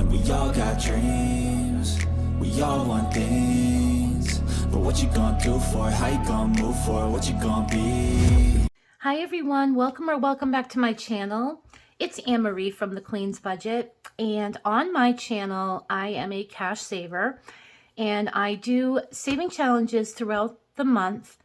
And we all got dreams, we all want things. But what you gonna do for it? How you gonna move for it? What you gonna be? Hi everyone, welcome back to my channel. It's Anne-Marie from The Queen's Budget, and on my channel I am a cash saver, and I do saving challenges throughout the month,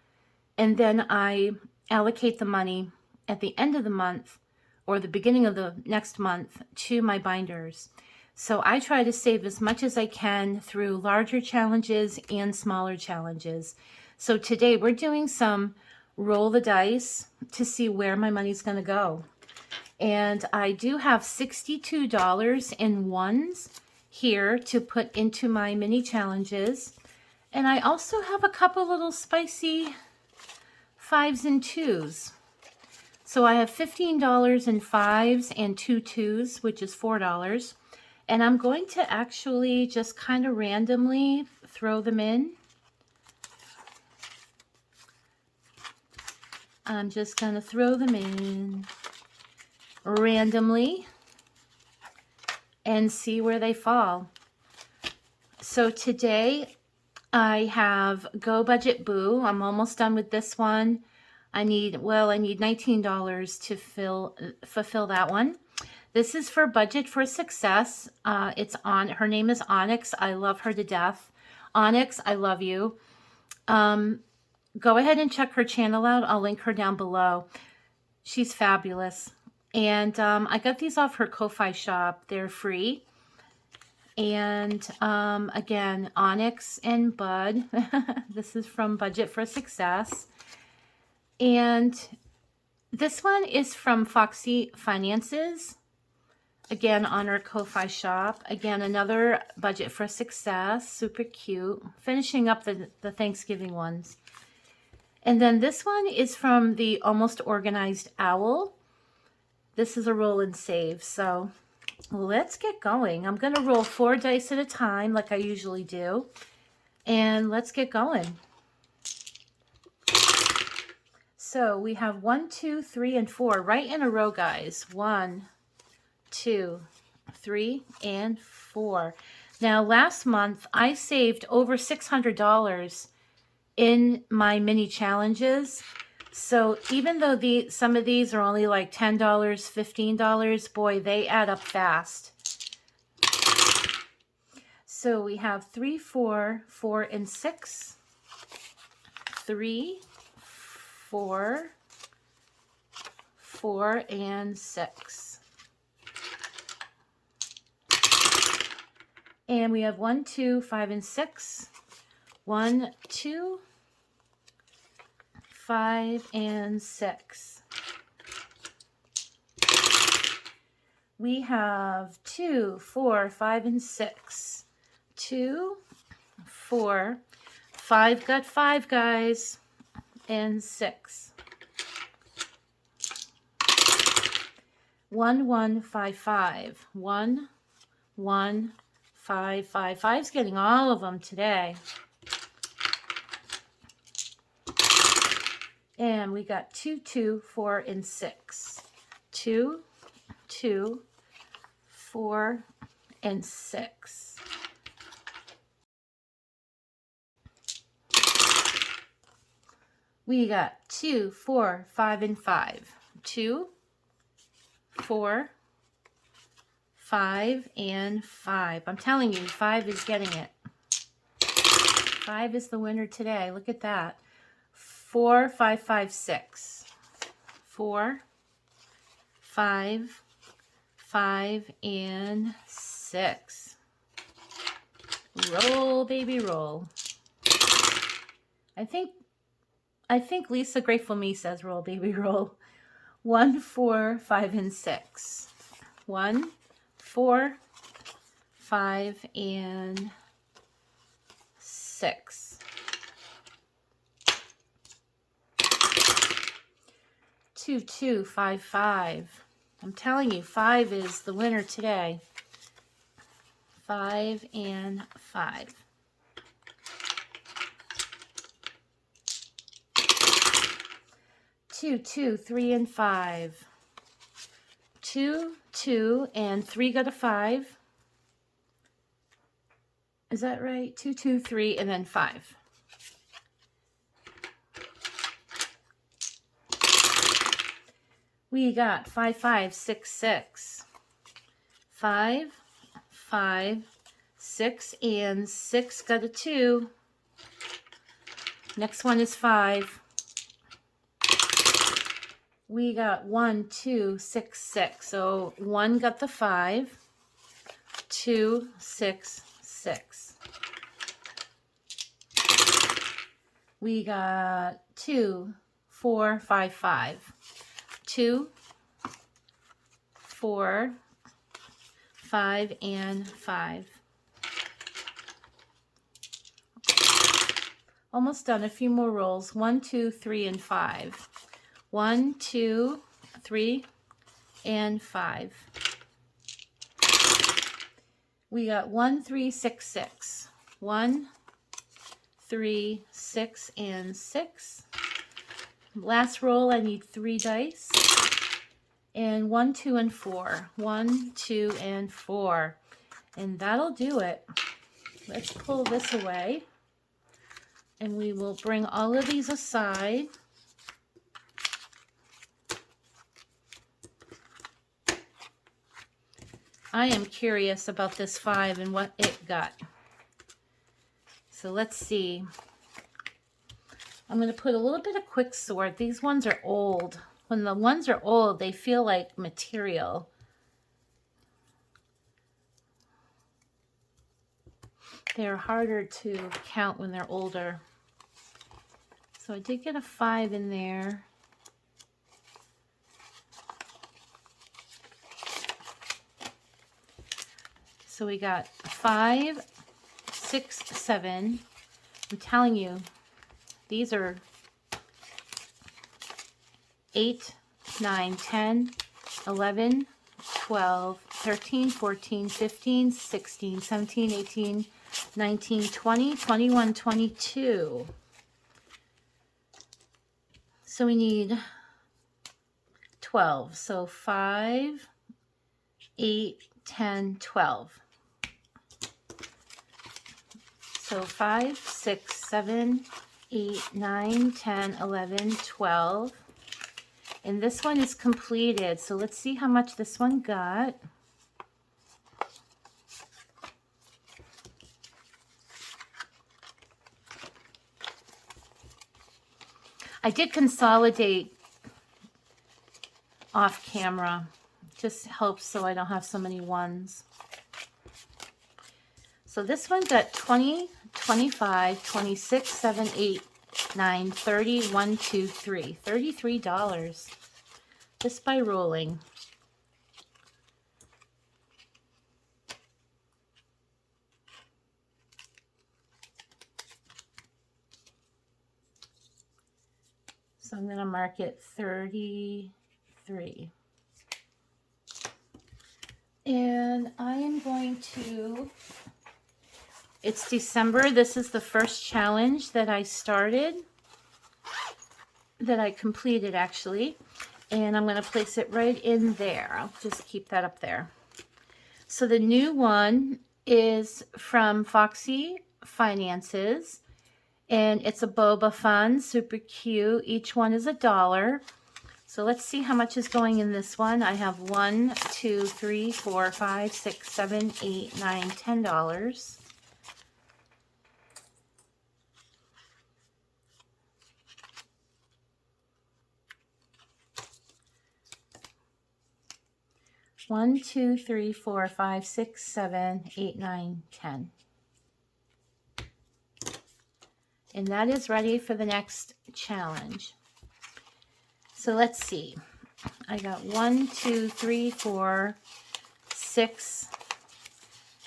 and then I allocate the money at the end of the month or the beginning of the next month to my binders. So I try to save as much as I can through larger challenges and smaller challenges. So today we're doing some roll the dice to see where my money's going to go. And I do have $62 in ones here to put into my mini challenges. And I also have a couple little spicy 5s and 2s. So I have $15 in 5s and 2 2s, which is $4. And I'm going to actually just kind of randomly throw them in. I'm just going to throw them in randomly and see where they fall. So today I have Go Budget Boo. I'm almost done with this one. I need $19 to fulfill that one. This is for Budget for Success. Her name is Onyx. I love her to death. Onyx, I love you. Go ahead and check her channel out. I'll link her down below. She's fabulous. And I got these off her Ko-Fi shop. They're free. And again, Onyx and Bud. This is from Budget for Success. And this one is from Foxy Finances. Again, on her Ko-Fi shop. Again, another Budget for Success. Super cute. Finishing up the Thanksgiving ones. And then this one is from the Almost Organized Owl. This is a roll and save. So let's get going. I'm going to roll 4 dice at a time like I usually do. And let's get going. So we have 1, 2, 3, and 4 right in a row, guys. 1, 2, 3, and 4. Now last month I saved over $600 in my mini challenges. So even though some of these are only like $10, $15, boy, they add up fast. So we have 3, 4, 4, and 6. 3, 4, 4, and 6. And we have 1, 2, 5, and 6. 1, 2, 5, and 6. We have 2, 4, 5, and 6. 2, 4, 5 got 5, guys, and 6. 1, 1, 5, 5. 1, 1, 5, 5. 5's getting all of them today. And we got 2, 2, 4, and 6. 2, 2, 4, and 6. We got 2, 4, 5, and 5. 2, 4, 5, and 5. I'm telling you, 5 is getting it. 5 is the winner today. Look at that. 4, 5, 5, 6. 4, 5, 5, and 6. Roll, baby, roll. I think Lisa Grateful Me says roll, baby, roll. 1, 4, 5, and 6. 1, 4, 5, and 6. 2, 2, 5, 5. I'm telling you, 5 is the winner today. 5 and 5. 2, 2, 3, and 5. 2, 2, and 3 got a 5. Is that right? 2, 2, 3, and then 5. We got 5, 5, 6, 6. 5, 5, 6, and 6 got a 2. Next one is 5. We got 1, 2, 6, 6. So 1 got the 5. 2, 6, 6. We got 2, 4, 5, 5. 2, 4, 5, and 5. Almost done. A few more rolls. 1, 2, 3, and 5. 1, 2, 3, and 5. We got 1, 3, 6, 6. 1, 3, 6, and 6. Last roll, I need 3 dice. And 1, 2, and 4. 1, 2, and 4. And that'll do it. Let's pull this away. And we will bring all of these aside. I am curious about this 5 and what it got. So let's see. I'm going to put a little bit of quick sort. These ones are old. When the ones are old, they feel like material. They're harder to count when they're older. So I did get a 5 in there. So we got 5, 6, 7. I'm telling you, these are 8, 9, 10, 11, 12, 13, 14, 15, 16, 17, 18, 19, 20, 21, 22. So we need 12. So 5, 8, 10, 12. So 5, 6, 7, 8, 9, 10, 11, 12. And this one is completed. So let's see how much this one got. I did consolidate off camera. Just helps so I don't have so many ones. So this one got 20, 25, 26, 7, 8, 9, 30, 1, 2, 3. $33 just by rolling. So I'm going to mark it 33. And I am going to, it's December. This is the first challenge that I started, that I completed actually. And I'm going to place it right in there. I'll just keep that up there. So the new one is from Foxy Finances. And it's a boba fun, super cute. Each one is $1. So let's see how much is going in this one. I have 1, 2, 3, 4, 5, 6, 7, 8, 9, $10. One, 2, 3, 4, 5, 6, 7, 8, 9, 10. And that is ready for the next challenge. So let's see. I got 1, 2, 3, 4, 6,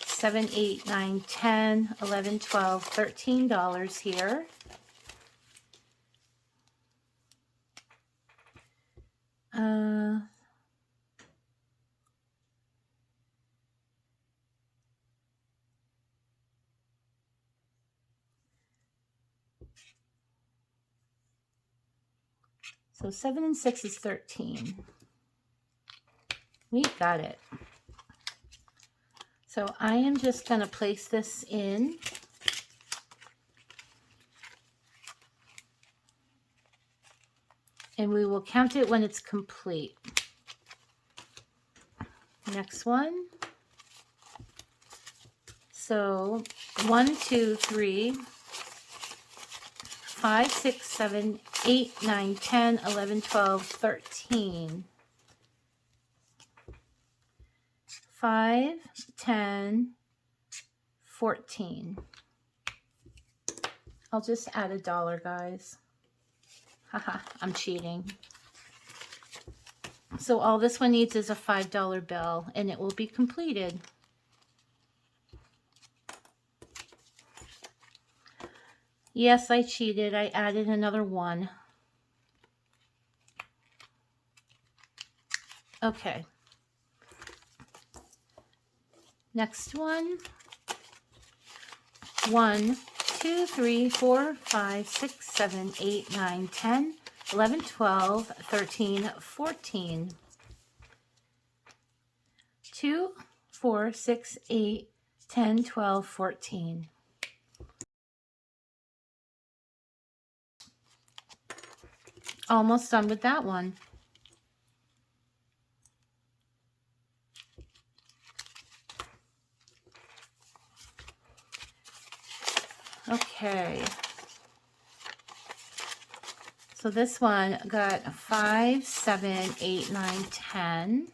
7, 8, 9, 10, 11, 12, $13 here. So 7 and 6 is 13. We got it. So I am just going to place this in. And we will count it when it's complete. Next one. So 1, 2, 3, 5, 6, 7, 8, 9, 10, 11, 12, 13. 5, 10, 14. I'll just add $1, guys. Haha, I'm cheating. So all this one needs is a $5 bill, and it will be completed. Yes, I cheated. I added another 1. Okay. Next one. 1, 2, 3, 4, 5, 6, 7, 8, 9, 10, 11, 12, 13, 14. 2, 4, 6, 8, 10, 12, 14. Almost done with that one. Okay. So this one got 5, 7, 8, 9, 10.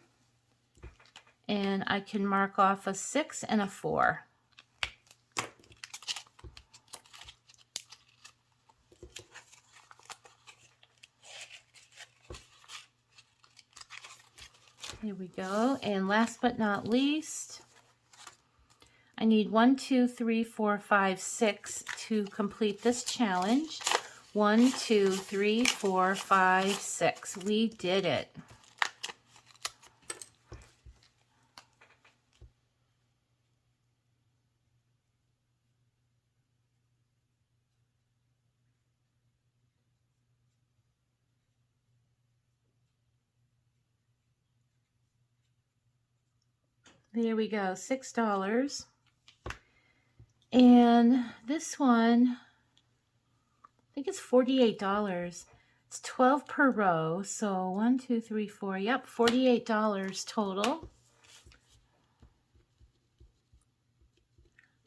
And I can mark off a 6 and a 4. Here we go. And last but not least, I need 1, 2, 3, 4, 5, 6 to complete this challenge. 1, 2, 3, 4, 5, 6. We did it. There we go, $6. And this one, I think it's $48. It's 12 per row. So 1, 2, 3, 4. Yep, $48 total.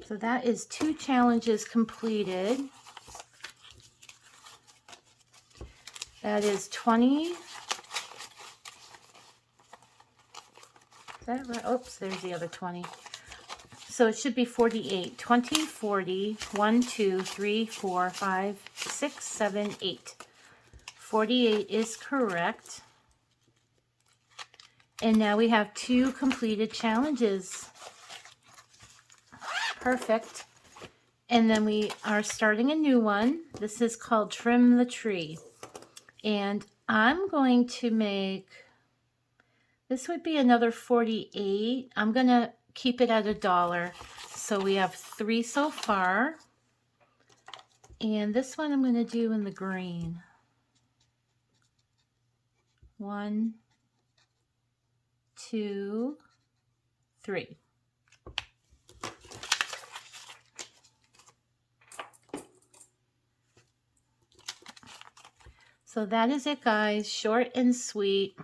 So that is 2 challenges completed. That is 20. That right? Oops, there's the other 20. So it should be 48. 20, 40, 1, 2, 3, 4, 5, 6, 7, 8. 48 is correct. And now we have 2 completed challenges. Perfect. And then we are starting a new one. This is called Trim the Tree. And I'm going to make... This would be another 48. I'm going to keep it at $1. So we have 3 so far. And this one I'm going to do in the green. 1, 2, 3. So that is it, guys. Short and sweet.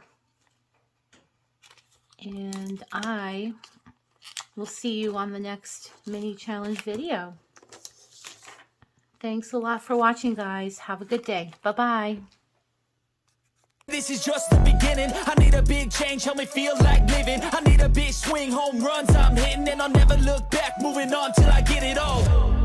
And I will see you on the next mini challenge video. Thanks a lot for watching, guys. Have a good day. Bye-bye. This is just the beginning. I need a big change, help me feel like living. I need a big swing, home runs I'm hitting, and I'll never look back, moving on till I get it all.